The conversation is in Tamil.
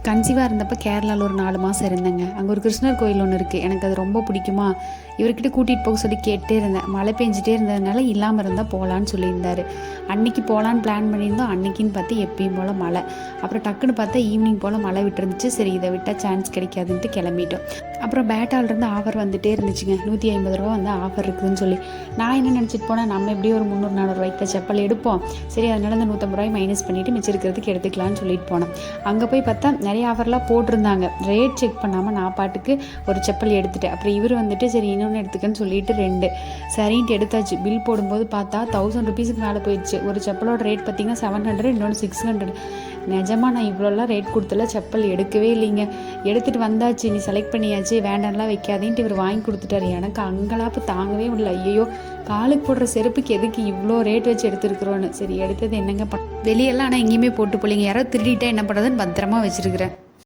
கன்சீவாக இருந்தப்போ கேரளாவில் ஒரு 4 மாதம் இருந்தேங்க. அங்கே ஒரு கிருஷ்ணர் கோயில் ஒன்று இருக்குது. எனக்கு அது ரொம்ப பிடிக்குமா, இவர்கிட்ட கூட்டிகிட்டு போக சொல்லி கேட்டே இருந்தேன். மழை பெஞ்சிட்டே இருந்ததுனால இல்லாமல் இருந்தால் போகலான்னு சொல்லியிருந்தார். அன்றைக்கி போகலான்னு பிளான் பண்ணியிருந்தோம். அன்றைக்கின்னு பார்த்து எப்பயும் போல் மழை. அப்புறம் டக்குன்னு பார்த்தா ஈவினிங் போல் மழை விட்டுருந்துச்சு. சரி, இதை விட்டால் சான்ஸ் கிடைக்காதுன்ட்டு கிளம்பிட்டோம். அப்புறம் பேட்டாலிருந்து ஆஃபர் வந்துகிட்டே இருந்துச்சுங்க. 150 ரூபா வந்து ஆஃபர் இருக்குதுன்னு சொல்லி நான் என்ன நினச்சிட்டு போனேன், நம்ம எப்படியும் ஒரு 300-400 ரூபாய்க்கு செப்பல் எடுப்போம். சரி, அதனால இந்த 150 ரூபாய் மைனஸ் பண்ணிவிட்டு மிச்சம் இருக்கிறதுக்கு எடுத்துக்கலான்னு சொல்லிட்டு போனேன். அங்கே போய் பார்த்தா நிறைய ஆஃபர்லாம் போட்டிருந்தாங்க. ரேட் செக் பண்ணாமல் நான் பாட்டுக்கு ஒரு செப்பல் எடுத்துட்டேன். அப்புறம் இவர் வந்துட்டு சரி இன்னொன்று எடுத்துக்கன்னு சொல்லிட்டு 2 சரின்ட்டு எடுத்தாச்சு. பில் போடும்போது பார்த்தா 1000 ருபீஸுக்கு மேலே போயிடுச்சு. ஒரு செப்பலோட ரேட் பார்த்திங்கன்னா 700, இன்னொன்று 600. நிஜமாக நான் இவ்வளோலாம் ரேட் கொடுத்தல செப்பல் எடுக்கவே இல்லைங்க. எடுத்துகிட்டு வந்தாச்சு, நீ செலக்ட் பண்ணியாச்சு, வேண்டாம்லாம் வைக்காதேன்ட்டு இவர் வாங்கி கொடுத்துட்டாரு. எனக்கு அங்கலாப்பு தாங்கவே முடியல. ஐயோ, காலுக்கு போடுற செருப்புக்கு எதுக்கு இவ்வளோ ரேட் வச்சு எடுத்துருக்குறோன்னு. சரி, எடுத்தது என்னங்க வெளியெல்லாம் ஆனால் எங்கேயுமே போட்டு போலிங்க. யாராவது திருடிட்டா என்ன பண்ணுறதுன்னு பத்திரமா வச்சுருக்கிறேன்.